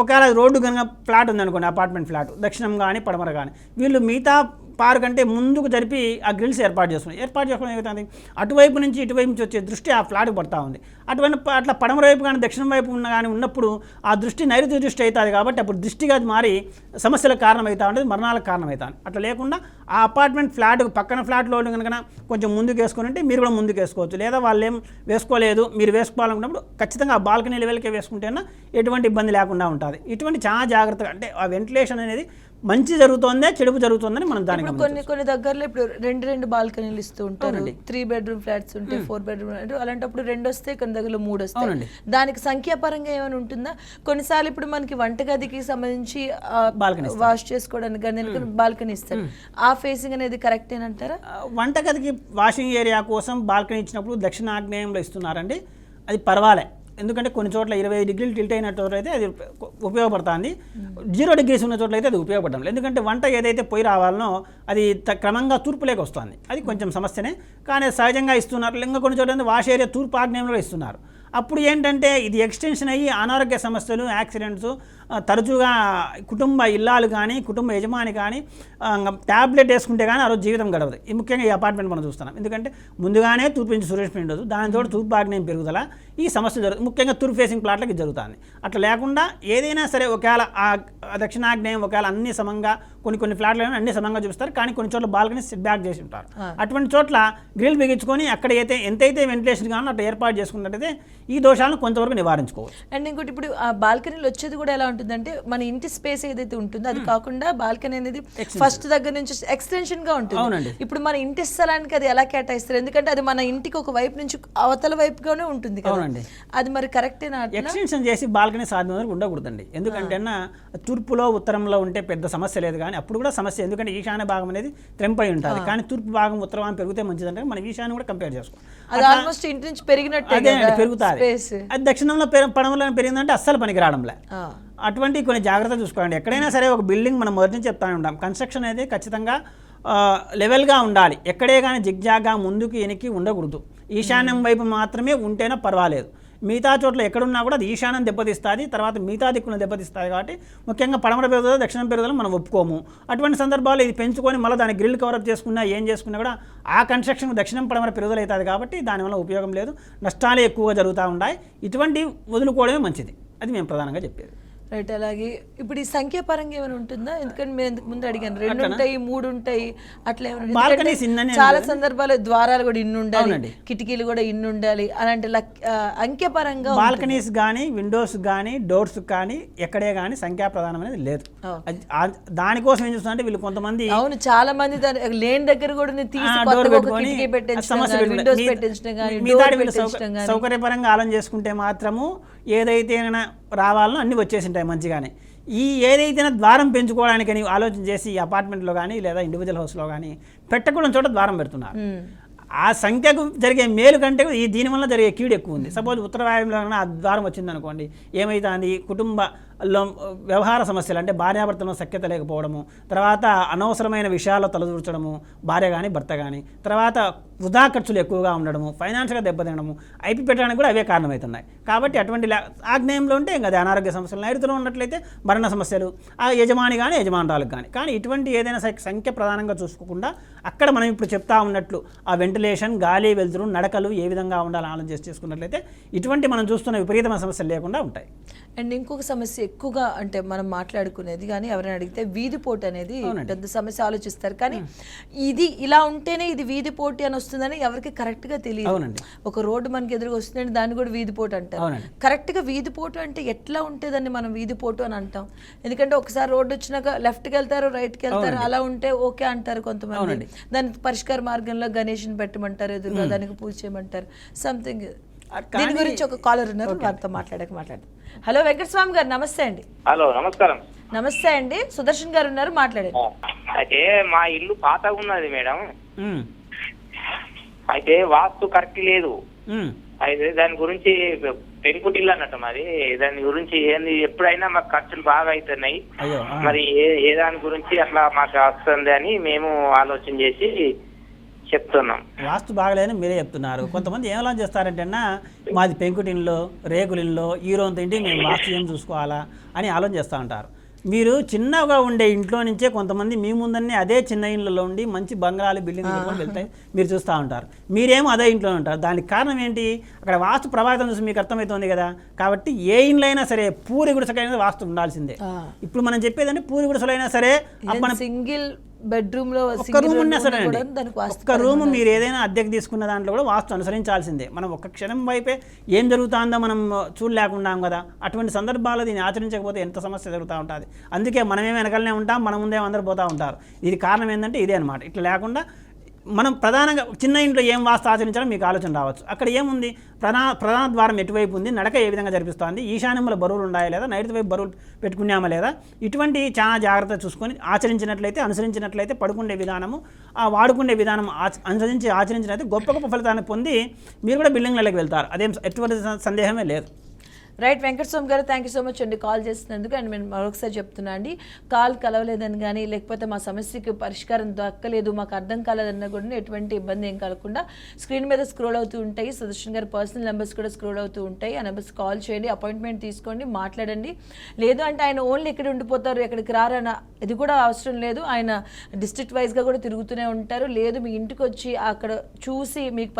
ఒకవేళ రోడ్డు కనుక ఫ్లాట్ ఉందనుకోండి, అపార్ట్మెంట్ ఫ్లాట్ దక్షిణం కానీ పడమర కానీ, వీళ్ళు మిగతా పార్క్ అంటే ముందుకు జరిపి ఆ గ్రిల్స్ ఏర్పాటు చేసుకోవడం ఏమవుతుంది, అటువైపు నుంచి ఇటువైపు నుంచి వచ్చే దృష్టి ఆ ఫ్లాట్కి పడుతూ ఉంది. అట్లా పడమర వైపు కానీ దక్షిణం వైపు ఉన్నప్పుడు ఆ దృష్టి నైరుతి దృష్టి అవుతుంది, కాబట్టి అప్పుడు దృష్టిగా అది మారి సమస్యలకు కారణమవుతూ ఉంటుంది, మరణాలకు కారణమవుతుంది. అట్లా లేకుండా ఆ అపార్ట్మెంట్ ఫ్లాట్ పక్కన ఫ్లాట్లో కనుక కొంచెం ముందుకు వేసుకుని ఉంటే మీరు కూడా ముందుకు వేసుకోవచ్చు. లేదా వాళ్ళు ఏం వేసుకోలేదు మీరు వేసుకోవాలనుకున్నప్పుడు ఖచ్చితంగా ఆ బాల్కనీ లెవెల్కే వేసుకుంటేనా ఎటువంటి ఇబ్బంది లేకుండా ఉంటుంది. ఇటువంటి చాలా జాగ్రత్తగా, అంటే ఆ వెంటిలేషన్ అనేది మంచి జరుగుతుందే చెడుపు జరుగుతుందని మనం దానికి కొన్ని దగ్గరలో ఇప్పుడు రెండు బాల్కనీలు ఇస్తూ ఉంటారు. 3 బెడ్రూమ్ ఫ్లాట్స్ ఉంటే 4 బెడ్రూమ్, అలాంటప్పుడు 2 వస్తాయి, కొన్ని దగ్గరలో 3 వస్తాయి. దానికి సంఖ్యాపరంగా ఏమైనా ఉంటుందా? కొన్నిసార్లు ఇప్పుడు మనకి వంటగదికి సంబంధించి వాష్ చేసుకోవడానికి కానీ బాల్కనీ ఇస్తారు, ఆ ఫేసింగ్ అనేది కరెక్ట్ ఏనంటారా? వంటగదికి వాషింగ్ ఏరియా కోసం బాల్కనీ ఇచ్చినప్పుడు దక్షిణాగ్నేయంలో ఇస్తున్నారండి, అది పర్వాలే. ఎందుకంటే కొన్ని చోట్ల 20 డిగ్రీలు టిల్ట్ అయిన చోట్ల అయితే అది ఉపయోగపడుతుంది, 0 డిగ్రీస్ ఉన్న చోట్ల అయితే అది ఉపయోగపడడం. ఎందుకంటే వంట ఏదైతే పొయ్యి రావాలనో అది క్రమంగా తూర్పులేకి వస్తుంది, అది కొంచెం సమస్యనే. కానీ సహజంగా ఇస్తున్నారు. ఇంకా కొన్ని చోట్ల వాష్ ఏరియా తూర్పు ఆగ్నేయంలో ఇస్తున్నారు. అప్పుడు ఏంటంటే ఇది ఎక్స్టెన్షన్ అయ్యి అనారోగ్య సమస్యలు, యాక్సిడెంట్స్, తరచుగా కుటుంబ ఇల్లాలు కానీ కుటుంబ యజమాని కానీ ట్యాబ్లెట్ వేసుకుంటే కానీ ఆ రోజు జీవితం గడవదు. ఈ ముఖ్యంగా ఈ అపార్ట్మెంట్ మనం చూస్తున్నాం. ఎందుకంటే ముందుగానే తూర్పు నుంచి సూర్యరశ్మి ఉండదు, దానితో తూర్పు ఆగ్నేయం పెరుగుదల ఈ సమస్య జరుగుతుంది. ముఖ్యంగా తూర్పు ఫేసింగ్ ప్లాట్లకి జరుగుతుంది. అట్లా లేకుండా ఏదైనా సరే ఒకవేళ ఆ దక్షిణాగ్నేయం ఒకవేళ అన్ని సమంగా కొన్ని ఫ్లాట్లను అన్ని సమంగా చూపిస్తారు, కానీ కొన్ని చోట్ల బాల్కనీ సెట్ బ్యాక్ చేసి ఉంటారు. అటువంటి చోట్ల గ్రిల్ బిగించుకొని అక్కడ ఎంతైతే వెంటిలేషన్ కావాలో అట్లా ఏర్పాటు చేసుకున్నట్టయితే ఈ దోషాలను కొంతవరకు నివారించుకోవచ్చు. అండ్ ఇంకోటి, ఇప్పుడు ఆ బాల్కనీలో వచ్చేది కూడా ఎలా ఉంటుందంటే మన ఇంటి స్పేస్ ఏదైతే ఉంటుందో అది కాకుండా బాల్కనీ అనేది ఫస్ట్ దగ్గర నుంచి ఎక్స్టెన్షన్ గా ఉంటుంది. ఇప్పుడు మన ఇంటి స్థలానికి అది ఎలా కేటాయిస్తారు? ఎందుకంటే అది మన ఇంటికి ఒక వైపు నుంచి అవతల వైపుగానే ఉంటుంది కదా, అది మరి కరెక్టేనా? ఎక్స్టెన్షన్ చేసి బాల్కనీ సాధ్యమైన ఉండకూడదండి. ఎందుకంటే తూర్పులో ఉత్తరంలో ఉంటే పెద్ద సమస్య లేదు, కానీ అప్పుడు కూడా సమస్య. ఎందుకంటే ఈశాన్య భాగం అనేది త్రెంపై ఉంటుంది, కానీ తూర్పు భాగం ఉత్తర భాగం పెరిగితే మంచిదంటే మనం ఈశాన్యం కూడా కంపేర్ చేసుకోవాలి. అది ఆల్మోస్ట్ ఇంటి నుంచి పెరిగినట్టే పెరుగుతుంది. అది దక్షిణంలో పడమలో పెరిగిందంటే అస్సలు పనికి రావడంలే. అటువంటి కొన్ని జాగ్రత్తలు చూసుకోండి. ఎక్కడైనా సరే ఒక బిల్డింగ్ మనం మొదటి నుంచి చెప్తానే ఉంటాం, కన్స్ట్రక్షన్ అనేది ఖచ్చితంగా లెవెల్గా ఉండాలి. ఎక్కడే కానీ జిగ్జాగ్గా ముందుకు వెనక్కి ఉండకూడదు. ఈశాన్యం వైపు మాత్రమే ఉంటేనే పర్వాలేదు. మిగతా చోట్ల ఎక్కడున్నా కూడా అది ఈశాన్యం దెబ్బతీస్తుంది, తర్వాత మిగతా దిక్కును దెబ్బతీస్తుంది. కాబట్టి ముఖ్యంగా పడమర పెరుగుదల దక్షిణం పెరుగుదల మనం ఒప్పుకోము. అటువంటి సందర్భాలు ఇది పెంచుకొని మళ్ళీ దాని గ్రిల్ కవరప్ చేసుకున్నా ఏం చేసుకున్నా కూడా ఆ కన్స్ట్రక్షన్ దక్షిణం పడమర పెరుగుదల అవుతుంది. కాబట్టి దానివల్ల ఉపయోగం లేదు, నష్టాలే ఎక్కువగా జరుగుతూ ఉంటాయి. ఇటువంటి వదులుకోవడమే మంచిది, అది మేము ప్రధానంగా చెప్పేది. రైట్. అలాగే ఇప్పుడు ఈ సంఖ్యాపరంగా ఏమైనా ఉంటుందా? ఎందుకంటే మీరు ఎందుకు ముందు అడిగాను 2 ఉంటాయి 3 ఉంటాయి అట్లా ఏమైనా? బాల్కనీస్ ఇన్ననే చాలా సందర్భాలు ద్వారాలు కూడా ఇన్ని ఉండాలి, కిటికీలు కూడా ఇన్ని ఉండాలి అలాంటి అంకెపరంగా బాల్కనీస్ కానీ విండోస్ కానీ డోర్స్ కానీ ఎక్కడే కానీ సంఖ్యా ప్రధానం అనేది లేదు. దానికోసం ఏం చూస్తుంటే వీళ్ళు కొంతమంది అవును చాలా మంది లేని దగ్గర కూడా తీసి సౌకర్యపరంగా ఆలోచన చేసుకుంటే మాత్రము ఏదైతే రావాలనో అన్నీ వచ్చేసింటాయి మంచిగానే. ఈ ఏదైతే ద్వారం పెంచుకోవడానికని ఆలోచన చేసి ఈ అపార్ట్మెంట్లో కానీ లేదా ఇండివిజువల్ హౌస్లో కానీ పెట్టకూడని చోట ద్వారం పెడుతున్నారు. ఆ సంఖ్యకు జరిగే మేలు కంటే ఈ దీనివల్ల జరిగే కీడు ఎక్కువ ఉంది. సపోజ్ ఉత్తర వాయువులో ఆ ద్వారం వచ్చిందనుకోండి, ఏమైతుంది కుటుంబంలో వ్యవహార సమస్యలు అంటే భార్యాభర్తలో సఖ్యత లేకపోవడము, తర్వాత అనవసరమైన విషయాల్లో తలదూర్చడము భార్య కానీ భర్త కానీ, తర్వాత వృధా ఖర్చులు ఎక్కువగా ఉండడము, ఫైనాన్షియల్గా దెబ్బతినడము, ఐపీ పెట్టడానికి కూడా అవే కారణమవుతున్నాయి. కాబట్టి అటువంటి ఆగ్నేయంలో ఉంటే ఇంకా అనారోగ్య సమస్యలు, నైరుతిలో ఉన్నట్లయితే మరణ సమస్యలు ఆ యజమాని కానీ యజమానురాలకు కానీ ఇటువంటి ఏదైనా సంఖ్య ప్రధానంగా చూసుకోకుండా అక్కడ మనం ఇప్పుడు చెప్తా ఉన్నట్లు ఆ వెంటిలేషన్, గాలి, వెలుతురు, నడకలు ఏ విధంగా ఉండాలని ఆలోచన చేసుకున్నట్లయితే ఇటువంటి మనం చూస్తున్న విపరీతమైన సమస్యలు లేకుండా ఉంటాయి. అండ్ ఇంకొక సమస్య ఎక్కువగా అంటే మనం మాట్లాడుకునేది కానీ ఎవరైనా అడిగితే వీధి పోటీ అనేది పెద్ద సమస్య ఆలోచిస్తారు. కానీ ఇది ఇలా ఉంటేనే ఇది వీధి పోటీ అని వస్తుందని ఎవరికి కరెక్ట్గా తెలియదు. ఒక రోడ్డు మనకి ఎదురుగా వస్తుందంటే దాన్ని కూడా వీధి పోటీ అంటారు. కరెక్ట్గా వీధి పోటీ అంటే ఎట్లా ఉంటేదాన్ని మనం వీధి పోటీ అని అంటాం. ఎందుకంటే ఒకసారి రోడ్డు వచ్చినాక లెఫ్ట్కి వెళ్తారు, రైట్కి వెళ్తారు, అలా ఉంటే ఓకే అంటారు కొంతమంది. దానికి పరిష్కార మార్గంలో గణేష్ని పెట్టమంటారు, ఎదురుగా దానికి పూజ చేయమంటారు, సంథింగ్. దీని గురించి ఒక కాలర్ ఉన్నారు, వారితో మాట్లాడదాం. హలో వెంకటస్వామి గారు, నమస్తే అండి. హలో నమస్కారం. నమస్తే అండి, సుదర్శన్ గారు ఉన్నారు, మాట్లాడండి. అయితే మా ఇల్లు పాతగా ఉన్నది మేడం, అయితే వాస్తు కరెక్ట్ లేదు. అయితే దాని గురించి పెంకుటిల్లు అన్నట్టు మరి దాని గురించి ఏంది, ఎప్పుడైనా మాకు ఖర్చులు బాగా అవుతున్నాయి, మరి ఏ దాని గురించి అట్లా మాకు వస్తుంది అని మేము ఆలోచన చేసి చెప్తున్నాం. వాస్తు బాగలేదని మీరే చెప్తున్నారు. కొంతమంది ఏమలా చేస్తారంటే మాది పెంకుటిన్లో రేకులిన్లో ఈరోంత ఇంటి మేము వాస్తు ఏం చూసుకోవాలా అని ఆలోచన చేస్తూ ఉంటారు. మీరు చిన్నగా ఉండే ఇంట్లో నుంచే కొంతమంది మీ ముందనే అదే చిన్న ఇంట్లో ఉండి మంచి బంగ్లాలు బిల్డింగ్లు వెళ్తాయి, మీరు చూస్తూ ఉంటారు. మీరేమో అదే ఇంట్లో ఉంటారు. దానికి కారణం ఏంటి? అక్కడ వాస్తు ప్రభావితం చూసి మీకు అర్థమవుతుంది కదా. కాబట్టి ఏ ఇంట్లో అయినా సరే పూరి గుడిసెకైనా వాస్తు ఉండాల్సిందే. ఇప్పుడు మనం చెప్పేదంటే పూరి గుడిసెలైనా సరే సింగిల్ బెడ్రూమ్ లో ఒక్క రూమ్ ఉన్నా సరే అండి, ఒక్క రూమ్ మీరు ఏదైనా అద్దెకు తీసుకున్న దాంట్లో కూడా వాస్తు అనుసరించాల్సిందే. మనం ఒక్క క్షణం వైపే ఏం జరుగుతుందో మనం చూడలేకున్నాం కదా. అటువంటి సందర్భాలు దీన్ని ఆచరించకపోతే ఎంత సమస్య జరుగుతూ ఉంటుంది. అందుకే మనమేమో వెనకలనే ఉంటాం, మన ముందేమో అందరూ పోతూ ఉంటారు. ఇది కారణం ఏంటంటే ఇదే అనమాట. ఇట్లా లేకుండా మనం ప్రధానంగా చిన్న ఇంట్లో ఏం వాస్తు ఆచరించాలో మీకు ఆలోచన రావచ్చు. అక్కడ ఏముంది, ప్రధాన ద్వారం ఎటువైపు ఉంది, నడక ఏ విధంగా జరిపిస్తుంది, ఈశాన్యంలో బరువులు ఉన్నాయా లేదా, నైరుతి వైపు బరువులు పెట్టుకున్నామా లేదా, ఇటువంటి చాలా జాగ్రత్త చూసుకొని ఆచరించినట్లయితే, అనుసరించినట్లయితే పడుకునే విధానము, ఆ వాడుకునే విధానం ఆచరించినట్లయితే గొప్ప గొప్ప ఫలితాన్ని పొంది మీరు కూడా బిల్డింగ్లలోకి వెళ్తారు. అదేం ఎటువంటి సందేహమే లేదు. రైట్. వెంకటస్వామి గారు, థ్యాంక్ యూ సో మచ్ అండి కాల్ చేసినందుకు. అండ్ నేను మరొకసారి చెప్తున్నా అండి, కాల్ కలవలేదని కానీ లేకపోతే మా సమస్యకి పరిష్కారం దక్కలేదు, మాకు అర్థం కాలేదన్నా కూడా ఎటువంటి ఇబ్బంది ఏం కలగకుండా స్క్రీన్ మీద స్క్రోల్ అవుతూ ఉంటాయి. సుదర్శన్ గారి పర్సనల్ నెంబర్స్ కూడా స్క్రోల్ అవుతూ ఉంటాయి. ఆ నెంబర్స్ కాల్ చేయండి, అపాయింట్మెంట్ తీసుకోండి, మాట్లాడండి. లేదు అంటే ఆయన ఓన్లీ ఇక్కడ ఉండిపోతారు, ఎక్కడికి రారన్న ఇది కూడా అవసరం లేదు. ఆయన డిస్ట్రిక్ట్ వైజ్గా కూడా తిరుగుతూనే ఉంటారు. లేదు మీ ఇంటికి వచ్చి అక్కడ చూసి మీకు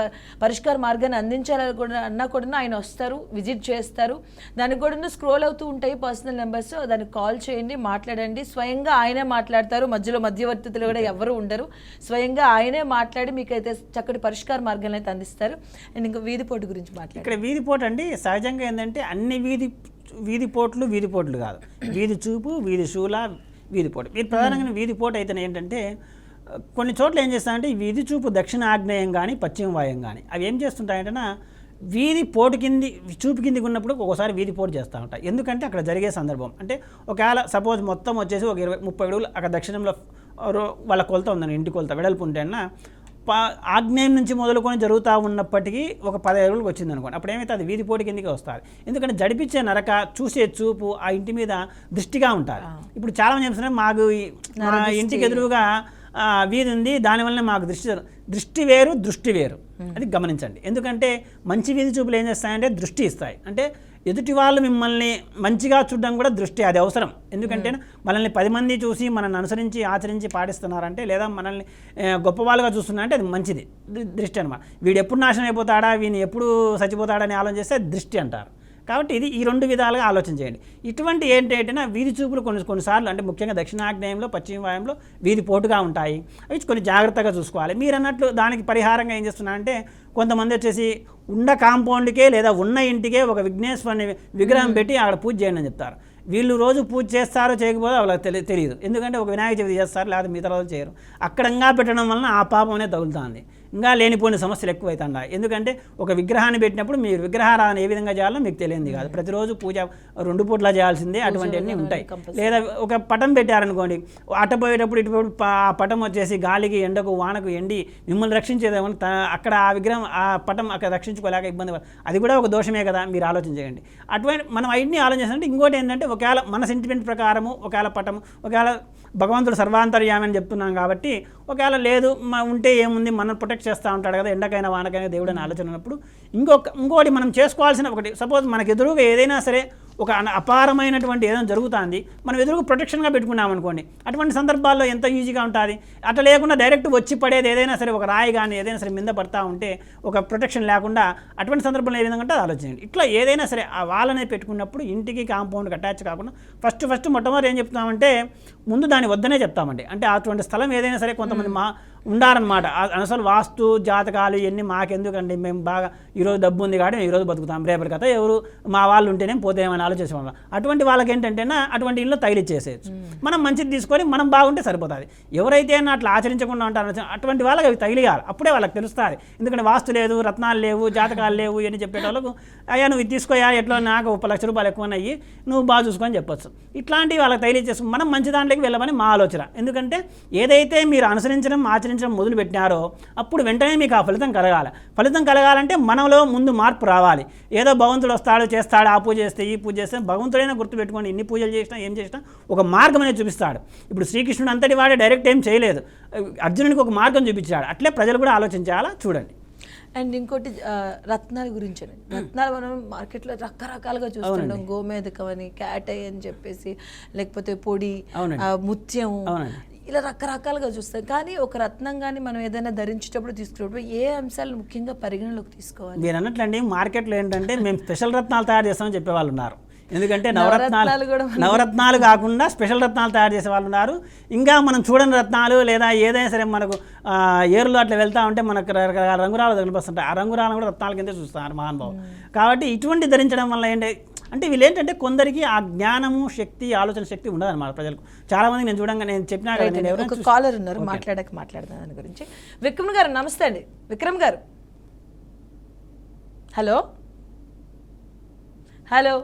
పరిష్కార మార్గాన్ని అందించాలని కూడా అన్నా కూడా ఆయన వస్తారు, విజిట్ చేస్తారు. దానికి కూడా స్క్రోల్ అవుతూ ఉంటాయి పర్సనల్ నెంబర్స్, దానికి కాల్ చేయండి, మాట్లాడండి. స్వయంగా ఆయనే మాట్లాడతారు, మధ్యలో మధ్యవర్తితులు కూడా ఎవరు ఉండరు. స్వయంగా ఆయనే మాట్లాడి మీకైతే చక్కటి పరిష్కార మార్గాలను అయితే అందిస్తారు. అండ్ ఇంకా వీధిపోటు గురించి మాట్లాడారు. ఇక్కడ వీధిపోటు అండి సహజంగా ఏంటంటే అన్ని వీధిపోట్లు కాదు, వీధి చూపు, వీధి శూల, వీధిపోటు. మీరు ప్రధానంగా వీధిపోటు అయితే ఏంటంటే కొన్ని చోట్ల ఏం చేస్తారంటే ఈ వీధి చూపు దక్షిణ ఆగ్నేయం కానీ పశ్చిమ వాయం కానీ అవి ఏం చేస్తుంటాయంటే వీధి పోటు చూపు కిందికి ఉన్నప్పుడు ఒకసారి వీధి పోటు చేస్తూ ఉంటాయి. ఎందుకంటే అక్కడ జరిగే సందర్భం అంటే ఒకవేళ సపోజ్ మొత్తం వచ్చేసి ఒక 20-30 అడుగులు అక్కడ దక్షిణంలో వాళ్ళ కొలత ఉందని, ఇంటి కొలత వెడల్పు ఉంటేనా ఆగ్నేయం నుంచి మొదలుకొని జరుగుతూ ఉన్నప్పటికీ ఒక 10 అడుగులకు వచ్చింది అనుకోండి, అప్పుడు ఏమైతే అది వీధి పోటు కిందకి వస్తుంది. ఎందుకంటే జడిపించే నరక, చూసే చూపు ఆ ఇంటి మీద దృష్టిగా ఉంటుంది. ఇప్పుడు చాలా మంది చెప్తున్నారు మాకు మా ఇంటికి ఎదురుగా వీధి ఉంది, దానివల్లనే మాకు దృష్టి వేరు, దృష్టి వేరు. అది గమనించండి. ఎందుకంటే మంచి వీధి చూపులు ఏం చేస్తాయంటే దృష్టి ఇస్తాయి. అంటే ఎదుటి వాళ్ళు మిమ్మల్ని మంచిగా చూడడం కూడా దృష్టి, అది అవసరం. ఎందుకంటే మనల్ని 10 మంది చూసి మనల్ని అనుసరించి ఆచరించి పాటిస్తున్నారంటే, లేదా మనల్ని గొప్పవాళ్ళుగా చూస్తున్నారంటే అది మంచిది దృష్టి అనమాట. వీడు ఎప్పుడు నాశనం అయిపోతాడా, వీని ఎప్పుడు చచ్చిపోతాడని ఆలోచన చేస్తే దృష్టి అంటారు. కాబట్టి ఇది ఈ 2 విధాలుగా ఆలోచన చేయండి. ఇటువంటి ఏంటంటే వీధి చూపులు కొన్నిసార్లు అంటే ముఖ్యంగా దక్షిణాగ్నేయంలో పశ్చిమ వాయుంలో వీధి పోటుగా ఉంటాయి. అవి కొన్ని జాగ్రత్తగా చూసుకోవాలి. మీరు అన్నట్లు దానికి పరిహారంగా ఏం చేస్తున్నారంటే, కొంతమంది వచ్చేసి ఉన్న కాంపౌండ్కే లేదా ఉన్న ఇంటికే ఒక విఘ్నేశ్వరుని విగ్రహం పెట్టి అక్కడ పూజ చేయండి అని చెప్తారు. వీళ్ళు రోజు పూజ చేస్తారో చేయకపోతే వాళ్ళకి తెలియదు. ఎందుకంటే ఒక వినాయక చవితి చేస్తారు, లేదా మిగతా రోజు చేయరు. అక్కడంగా పెట్టడం వలన ఆ పాపం అనేది తగులుతుంది. ఇంకా లేనిపోయిన సమస్యలు ఎక్కువైతున్నాయి. ఎందుకంటే ఒక విగ్రహాన్ని పెట్టినప్పుడు మీరు విగ్రహారాధన ఏ విధంగా చేయాలో మీకు తెలియంది కాదు. ప్రతిరోజు పూజ 2 పూట్ల చేయాల్సిందే, అటువంటివన్నీ ఉంటాయి. లేదా ఒక పటం పెట్టారనుకోండి, అట్టపోయేటప్పుడు ఇటు ఆ పటం వచ్చేసి గాలికి ఎండకు వానకు ఎండి మిమ్మల్ని రక్షించేదేమని అక్కడ ఆ విగ్రహం ఆ పటం అక్కడ రక్షించుకోలేక ఇబ్బంది, అది కూడా ఒక దోషమే కదా. మీరు ఆలోచన చేయండి. అటువంటి మనం అవన్నీ ఆలోచించాలంటే ఇంకోటి ఏంటంటే, ఒకవేళ మన సెంటిమెంట్ ప్రకారము ఒకవేళ పటము, ఒకవేళ భగవంతుడు సర్వాంతర్యామి అని చెప్తున్నాం కాబట్టి, ఒకవేళ లేదు ఉంటే ఏముంది, మనం ప్రొటెక్ట్ చేస్తూ ఉంటాడు కదా, ఎండకైనా వానకైనా దేవుడు అని ఆలోచన ఉన్నప్పుడు ఇంకోటి మనం చేసుకోవాల్సిన ఒకటి, సపోజ్ మనకు ఎదురుగా ఏదైనా సరే ఒక అపారమైనటువంటి ఏదైనా జరుగుతుంది, మనం ఎదురుగా ప్రొటెక్షన్గా పెట్టుకున్నాం అనుకోండి, అటువంటి సందర్భాల్లో ఎంత ఈజీగా ఉంటుంది. అట్లా లేకుండా డైరెక్ట్ వచ్చి పడేది ఏదైనా సరే, ఒక రాయి కానీ ఏదైనా సరే మీద పడతా ఉంటే ఒక ప్రొటెక్షన్ లేకుండా అటువంటి సందర్భంలో ఏ విధంగా అంటే ఆలోచించండి. ఇట్లా ఏదైనా సరే ఆ వాళ్ళనే పెట్టుకున్నప్పుడు ఇంటికి కాంపౌండ్కి అటాచ్ కాకుండా ఫస్ట్ మొట్టమొదటి ఏం చెప్తామంటే, ముందు దాన్ని వద్దనే చెప్తామండి. అంటే అటువంటి స్థలం ఏదైనా సరే కొంతమంది ఉండారనమాట. అసలు వాస్తు జాతకాలు ఇవన్నీ మాకెందుకండి, మేము బాగా ఈరోజు డబ్బు ఉంది కాబట్టి మేము ఈరోజు బతుకుతాం, రేపటి కథ ఎవరు మా వాళ్ళు ఉంటేనే పోతేమని ఆలోచించేవాళ్ళం. అటువంటి వాళ్ళకి ఏంటంటే అటువంటి ఇల్లు తగిలిచ్చేసేయచ్చు. మనం మంచిది తీసుకొని మనం బాగుంటే సరిపోతుంది. ఎవరైతే అట్లా ఆచరించకుండా ఉంటారో అటువంటి వాళ్ళకి అవి తగిలియాలి, అప్పుడే వాళ్ళకి తెలుస్తుంది. ఎందుకంటే వాస్తు లేదు, రత్నాలు లేవు, జాతకాలు లేవు ఇవన్నీ చెప్పేటోళ్ళకు, అయ్యా నువ్వు ఇది తీసుకోయా, ఎట్లా నాకు 1 లక్ష రూపాయలు ఎక్కువనయ్యి నువ్వు బాగా చూసుకొని చెప్పొచ్చు. ఇట్లాంటివి వాళ్ళకి తగిలిచ్చేసుకుని మనం మంచి దాంట్లోకి వెళ్ళమని మా ఆలోచన. ఎందుకంటే ఏదైతే మీరు అనుసరించడం ఆచరించడం మొదలు పెట్టినారో అప్పుడు వెంటనే మీకు ఆ ఫలితం కలగాలి. ఫలితం కలగాలంటే మనలో ముందు మార్పు రావాలి. ఏదో భగవంతుడు వస్తాడు చేస్తాడు, ఆ పూజ చేస్తే ఈ పూజ చేస్తే, భగవంతుడైనా గుర్తుపెట్టుకోండి, ఇన్ని పూజలు చేసినా ఏం చేసినా ఒక మార్గం అనేది చూపిస్తాడు. ఇప్పుడు శ్రీకృష్ణుడు అంతటి వాడే డైరెక్ట్ ఏం చేయలేదు, అర్జునుడికి ఒక మార్గం చూపించాడు. అట్లే ప్రజలు కూడా ఆలోచించాలా చూడండి. అండ్ ఇంకోటి రత్నాల గురించి, రత్నాలు మనం మార్కెట్లో రకరకాలుగా చూస్తుంటాం. గోమేధకం అని, క్యాట్ ఐ అని చెప్పేసి, లేకపోతే పొడి, ముత్యం, ఇలా రకరకాలుగా చూస్తాం. కానీ ఒక రత్నం కానీ మనం ఏదైనా ధరించేటప్పుడు తీసుకున్నప్పుడు ఏ అంశాలు ముఖ్యంగా పరిగణలోకి తీసుకోవాలి? మీరు అన్నట్లండి, మార్కెట్లో ఏంటంటే మేము స్పెషల్ రత్నాలు తయారు చేస్తామని చెప్పేవాళ్ళు ఉన్నారు. ఎందుకంటే నవరత్నాలు కాకుండా స్పెషల్ రత్నాలు తయారు చేసే వాళ్ళు ఉన్నారు. ఇంకా మనం చూడని రత్నాలు లేదా ఏదైనా సరే మనకు ఏరులో అట్లా వెళ్తా ఉంటే మనకు రకరకాల రంగురాలు కనిపిస్తుంటాయి. ఆ రంగురాలను కూడా రత్నాల కింద చూస్తున్నారు మహానుభావులు. కాబట్టి ఇటువంటి ధరించడం వల్ల అంటే వీళ్ళు ఏంటంటే కొందరికి ఆ జ్ఞానము, శక్తి, ఆలోచన శక్తి ఉండదు అన్నమాట ప్రజలకు. చాలా మంది నేను చూడంగా నేను చెప్పినా ఒక కాలర్ ఉన్నారు, మాట్లాడదాం దాని గురించి. విక్రమ్ గారు నమస్తే అండి. విక్రమ్ గారు, హలో హలో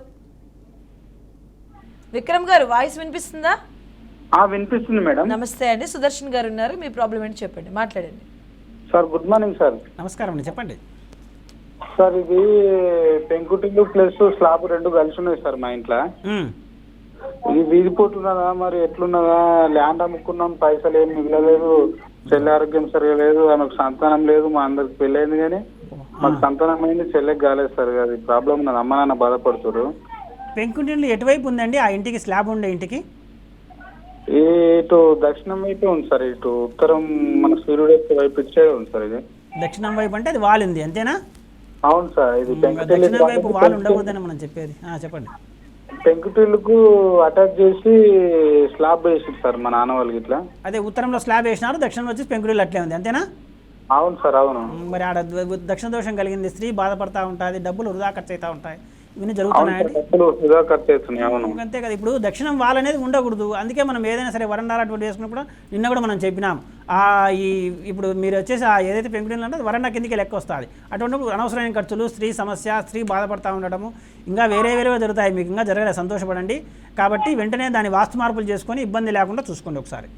విక్రమ్ గారు, వాయిస్ వినిపిస్తుందా? వినిపిస్తుంది మేడం. నమస్తే అండి, సుదర్శన్ గారు ఉన్నారు. మీ ప్రాబ్లం ఏంటి చెప్పండి, మాట్లాడండి. Sir good morning sir. నమస్కారం అండి, చెప్పండి సార్. ఇది పెంకుటిల్లు ప్లస్ స్లాబ్ 2 కలిసి ఉన్నాయి సార్ మా ఇంట్లో. ఇది వీధి పోతున్నదా మరి ఎట్లున్నదా? ల్యాండ్ అమ్ముకున్నాం, పైసలు ఏం మిగలలేదు, చెల్లి ఆరోగ్యం సరిగా లేదు, ఆమెకు సంతానం లేదు. మా అందరికి పెళ్ళైంది కానీ మాకు సంతానం అయింది, చెల్లెకి కాలేదు సార్. అది ప్రాబ్లం ఉన్నది, అమ్మ నాన్న బాధపడుతున్నారు. పెంకుటిల్లు ఎటువైపు ఉందండి ఆ ఇంటికి, స్లాబ్ ఉండే ఇంటికి? ఇటు దక్షిణం వైపే ఉంది సార్. ఇటు ఉత్తరం మన సూర్యుడు వైపు ఇచ్చే ఉంది సార్. ఇది దక్షిణం వైపు అంటే అది వాల్ ఉంది అంతేనా? అవును సార్. ఇది దక్షిణం వైపు వాల్ ఉండకూడదని మనం చెప్పేది. చెప్పండి. పెంకుటిల్లుకు అటాచ్ చేసి స్లాబ్ వేసింది సార్ మా నాన్న వాళ్ళకి. ఇట్లా అదే ఉత్తరంలో స్లాబ్ వేసినారు, దక్షిణంలో వచ్చి పెంకుటిల్లు అట్లే ఉంది అంతేనా? అవును సార్, అవును. మరి ఆడ దక్షిణ దోషం కలిగింది, స్త్రీ బాధపడతా ఉంటుంది, డబ్బులు వృధా ఖర్చు అవుతూ ఉంటాయి, ఇవన్నీ జరుగుతున్నాయండి. అంతే కదా. ఇప్పుడు దక్షిణం వాల్ అనేది ఉండకూడదు. అందుకే మనం ఏదైనా సరే వరండాలు అటువంటి వేసుకున్నప్పుడు నిన్న కూడా మనం చెప్పినాం, ఇప్పుడు మీరు వచ్చేసి ఏదైతే పెంకుటిల్లు అంటే వరండా కిందకి లెక్క వస్తుంది. అటువంటిప్పుడు అనవసరమైన ఖర్చులు, స్త్రీ సమస్య, స్త్రీ బాధపడతా ఉండడము, ఇంకా వేరేగా జరుగుతాయి. మీకు ఇంకా జరగలేదు, సంతోషపడండి. కాబట్టి వెంటనే దాని వాస్తు మార్పులు చేసుకొని ఇబ్బంది లేకుండా చూసుకోండి ఒకసారి.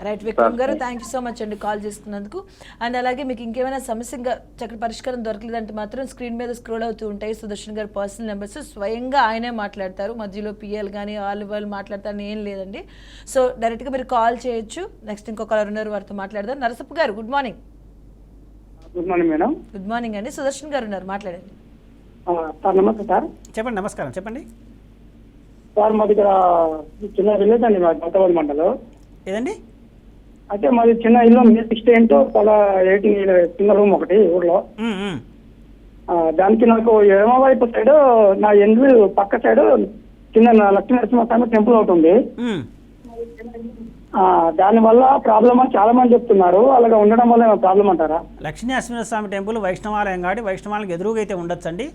రైట్ విక్రమ్ గారు, థ్యాంక్ యూ సో మచ్ అండి కాల్ చేసుకున్నందుకు. అండ్ అలాగే మీకు ఇంకేమైనా సమస్యగా చక్కటి పరిష్కారం దొరకలేదంటే మాత్రం స్క్రీన్ మీద స్క్రోల్ అవుతూ ఉంటాయి సుదర్శన్ గారు పర్సనల్ నెంబర్స్. స్వయంగా ఆయనే మాట్లాడతారు, మధ్యలో పిఎల్ కానీ వాళ్ళు మాట్లాడతారని ఏం లేదండి. సో డైరెక్ట్గా మీరు కాల్ చేయొచ్చు. నెక్స్ట్ ఇంకో కాలర్ ఉన్నారు, వారితో మాట్లాడదాం. నరసప్ప గారు good morning. Good morning madam. Good morning అండి. సుదర్శన్ గారు ఉన్నారు, మాట్లాడండి. సార్ నమస్తే సార్. చెప్పండి. నమస్కారం, చెప్పండి సార్ మాది ఇక్కడ చిన్న విలేజ్ అండి, మా కొత్తవాడి మండలం. ఏదండి? అయితే మాది చిన్న ఇల్లు 16 చాలా 18 చిన్న రూమ్ ఒకటి ఊర్లో. దానికి నాకు ఎడమ వైపు సైడ్ నా ఎందు పక్క సైడ్ చిన్న లక్ష్మీ నరసింహస్వామి టెంపుల్ ఒకటి ఉంది. దాని వల్ల ప్రాబ్లం అని చాలా మంది చెప్తున్నారు. అలాగా ఉండడం వల్ల ప్రాబ్లం అంటారా? లక్ష్మీ నరసింహస్వామి టెంపుల్ వైష్ణవాలయం కాబట్టి వైష్ణవాలకు ఎదురుగా అయితే ఉండొచ్చండి.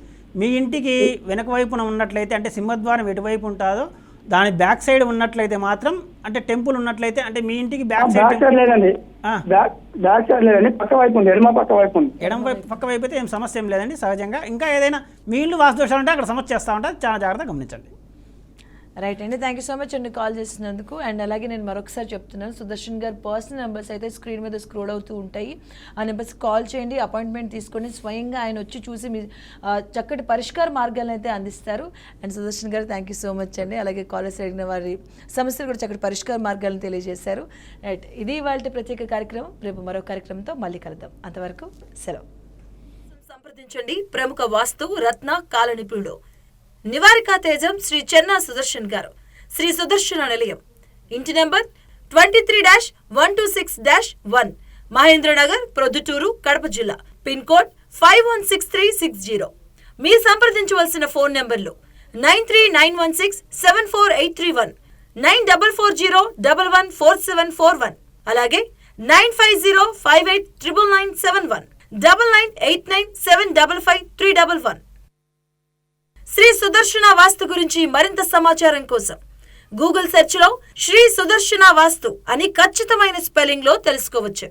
మీ ఇంటికి వెనక వైపున ఉన్నట్లయితే, అంటే సింహద్వారం ఎటువైపు ఉంటుందో దాని బ్యాక్ సైడ్ ఉన్నట్లయితే మాత్రం, అంటే టెంపుల్ ఉన్నట్లయితే, అంటే మీ ఇంటికి బ్యాక్ సైడ్ లేదండి, బ్యాక్ సైడ్ లేదండి, పక్క వైపు ఉంది, ఎడమ పక్క వైపు ఉంది. ఎడమ వైపు పక్క వైపు అయితే ఏం సమస్య ఏం లేదండి. సహజంగా ఇంకా ఏదైనా మీ ఇల్లు వాస్తు ఉంటే అక్కడ సమస్య చేస్తూ ఉంటారు, చాలా జాగ్రత్తగా గమనించండి. రైట్ అండి, థ్యాంక్ యూ సో మచ్ అండి కాల్ చేసినందుకు. అండ్ అలాగే నేను మరొకసారి చెప్తున్నాను, సుదర్శన్ గారు పర్సనల్ నెంబర్స్ అయితే స్క్రీన్ మీద స్క్రోల్ అవుతూ ఉంటాయి. ఆ నెంబర్స్ కాల్ చేయండి, అపాయింట్మెంట్ తీసుకొని స్వయంగా ఆయన వచ్చి చూసి మీ చక్కటి పరిష్కార మార్గాలను అయితే అందిస్తారు. అండ్ సుదర్శన్ గారు థ్యాంక్ యూ సో మచ్ అండి. అలాగే కాలర్స్ అడిగిన వారి సమస్యలు కూడా చక్కటి పరిష్కార మార్గాలను తెలియజేశారు. రైట్, ఇది వాళ్ళ ప్రత్యేక కార్యక్రమం. రేపు మరో కార్యక్రమంతో మళ్ళీ కలుద్దాం. అంతవరకు సెలవు. సంప్రదించండి ప్రముఖ వాస్తు రత్న కాల నిపుణుడు నివారికా తేజం శ్రీ చెన్నా సుదర్శన్ గారు, శ్రీ సుదర్శన నిలయం, ఇంటి నెంబర్ 23-126-1, మహేంద్రనగర్, ప్రొద్దుటూరు, కడప జిల్లా. Pin code 516360. మీ సంప్రదించవలసిన ఫోన్ నెంబర్లు 9391674831, 9440114741, అలాగే 9505899971, 9989755311. శ్రీ సుదర్శన వాస్తు గురించి మరింత సమాచారం కోసం గూగుల్ సెర్చ్ లో శ్రీ సుదర్శన వాస్తు అని ఖచ్చితమైన స్పెల్లింగ్ లో తెలుసుకోవచ్చు.